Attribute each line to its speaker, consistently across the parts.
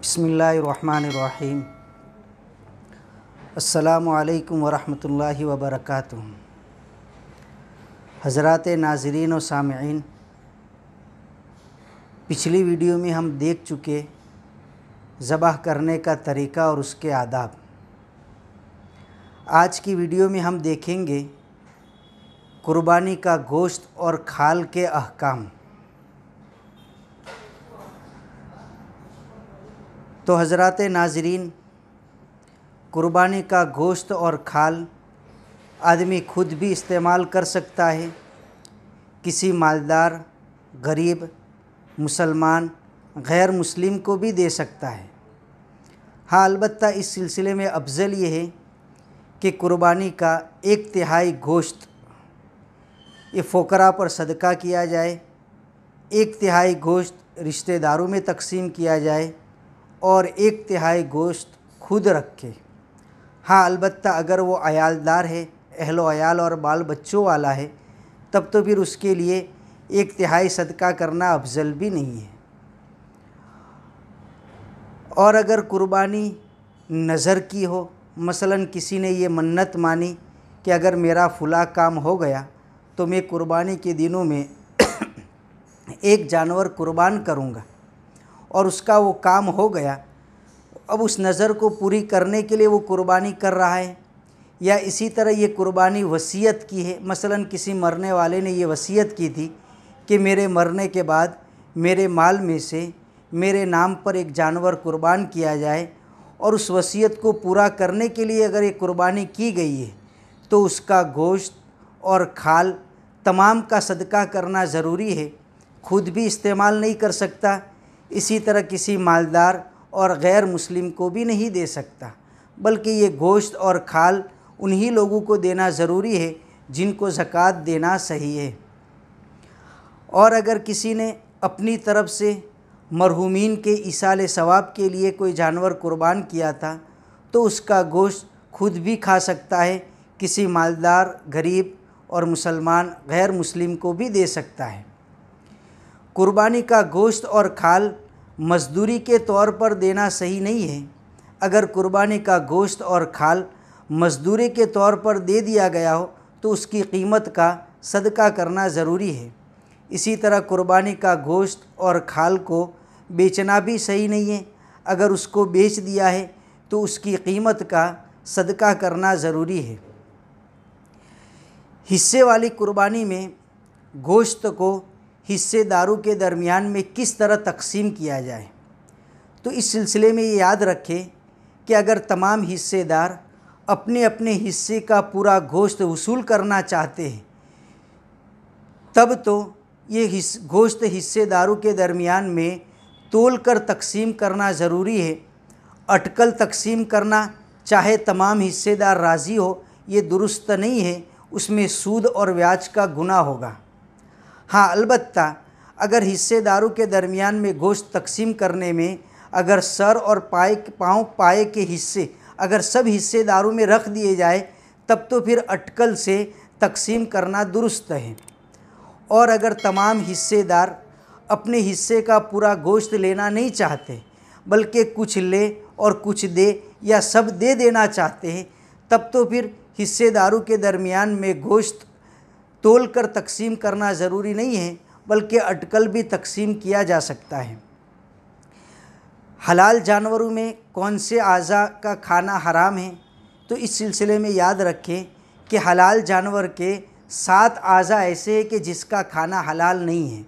Speaker 1: बिस्मिल्लाहिर्रहमानिर्रहीम। अस्सलामु अलैकुम वरहमतुल्लाहि वबरकातुहू। हज़रात नाज़रीन व सामिईन, पिछली वीडियो में हम देख चुके ज़बह करने का तरीक़ा और उसके आदाब। आज की वीडियो में हम देखेंगे कुर्बानी का गोश्त और खाल के अहकाम। तो हज़रात नाज़रीन, कुर्बानी का गोश्त और खाल आदमी खुद भी इस्तेमाल कर सकता है, किसी मालदार, गरीब, मुसलमान, गैर मुस्लिम को भी दे सकता है। हाँ, अलबत्ता इस सिलसिले में अफजल ये है कि कुर्बानी का 1/3 गोश्त ये फ़ुक़रा पर सदका किया जाए, 1/3 गोश्त रिश्तेदारों में तकसीम किया जाए और 1/3 गोश्त खुद रखे। हाँ, अलबत्ता अगर वो अयालदार है, अहलो अयाल और बाल बच्चों वाला है, तब तो फिर उसके लिए 1/3 सदका करना अफजल भी नहीं है। और अगर कुर्बानी नज़र की हो, मसलन किसी ने ये मन्नत मानी कि अगर मेरा फ़ुला काम हो गया तो मैं कुर्बानी के दिनों में एक जानवर कुर्बान करूँगा, और उसका वो काम हो गया, अब उस नज़र को पूरी करने के लिए वो कुर्बानी कर रहा है। या इसी तरह ये कुर्बानी वसीयत की है, मसलन किसी मरने वाले ने ये वसीयत की थी कि मेरे मरने के बाद मेरे माल में से मेरे नाम पर एक जानवर कुर्बान किया जाए, और उस वसीयत को पूरा करने के लिए अगर ये कुर्बानी की गई है तो उसका गोश्त और खाल तमाम का सदका करना ज़रूरी है। खुद भी इस्तेमाल नहीं कर सकता, इसी तरह किसी मालदार और गैर मुस्लिम को भी नहीं दे सकता, बल्कि ये गोश्त और खाल उन्हीं लोगों को देना ज़रूरी है जिनको ज़कात देना सही है। और अगर किसी ने अपनी तरफ से मरहूमीन के इसाले सवाब के लिए कोई जानवर कुर्बान किया था तो उसका गोश्त खुद भी खा सकता है, किसी मालदार, गरीब और मुसलमान गैर मुस्लिम को भी दे सकता है। कुर्बानी का गोश्त और खाल मज़दूरी के तौर पर देना सही नहीं है। अगर कुर्बानी का गोश्त और खाल मज़दूरी के तौर पर दे दिया गया हो तो उसकी कीमत का सदका करना ज़रूरी है। इसी तरह कुर्बानी का गोश्त और खाल को बेचना भी सही नहीं है। अगर उसको बेच दिया है तो उसकी कीमत का सदका करना ज़रूरी है। हिस्से वाली कुर्बानी में गोश्त को हिस्सेदारों के दरमियान में किस तरह तकसीम किया जाए, तो इस सिलसिले में ये याद रखें कि अगर तमाम हिस्सेदार अपने अपने हिस्से का पूरा गोश्त वसूल करना चाहते हैं, तब तो ये गोश्त हिस्सेदारों के दरमियान में तोल कर तकसीम करना ज़रूरी है। अटकल तकसीम करना, चाहे तमाम हिस्सेदार राज़ी हो, ये दुरुस्त नहीं है, उसमें सूद और ब्याज का गुनाह होगा। हाँ, अलबत्ता अगर हिस्सेदारों के दरमियान में गोश्त तकसीम करने में अगर सर और पाँव के हिस्से अगर सब हिस्सेदारों में रख दिए जाए, तब तो फिर अटकल से तकसीम करना दुरुस्त है। और अगर तमाम हिस्सेदार अपने हिस्से का पूरा गोश्त लेना नहीं चाहते, बल्कि कुछ ले और कुछ दे या सब दे देना चाहते हैं, तब तो फिर हिस्सेदारों के दरमियान में गोश्त तोल कर तकसीम करना ज़रूरी नहीं है, बल्कि अटकल भी तकसीम किया जा सकता है। हलाल जानवरों में कौन से आज़ा का खाना हराम है, तो इस सिलसिले में याद रखें कि हलाल जानवर के 7 आज़ा ऐसे हैं कि जिसका खाना हलाल नहीं है।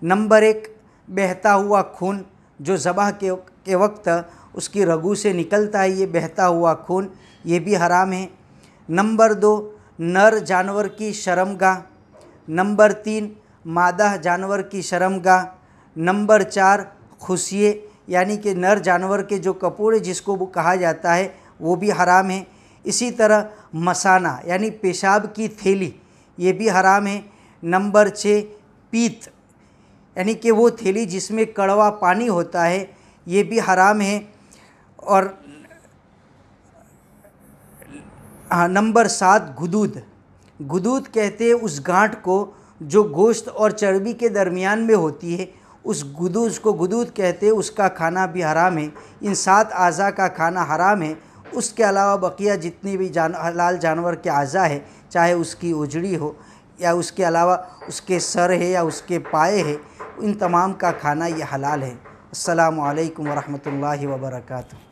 Speaker 1: नंबर 1, बहता हुआ खून, जो ज़बह के वक्त उसकी रगू से निकलता है, ये बहता हुआ खून, ये भी हराम है। नंबर 2, नर जानवर की शर्मगाह। नंबर 3, मादा जानवर की शर्मगाह। नंबर 4, खुशिये यानी कि नर जानवर के जो कपूर जिसको वो कहा जाता है, वो भी हराम है। इसी तरह मसाना यानी पेशाब की थैली, ये भी हराम है। नंबर 6, पीत यानी कि वो थैली जिसमें कड़वा पानी होता है, ये भी हराम है। और नंबर 7, गुदूद। गुदूद कहते हैं उस गांठ को जो गोश्त और चर्बी के दरमियान में होती है, उस गुदूद को गुदूद कहते हैं, उसका खाना भी हराम है। इन 7 आज़ा का खाना हराम है। उसके अलावा बकिया जितनी भी हलाल जानवर के आज़ा है, चाहे उसकी उजड़ी हो या उसके अलावा उसके सर है या उसके पाए है, इन तमाम का खाना ये हलाल है। अस्सलामु अलैकुम वरहमतुल्लाहि वबरकातुहू।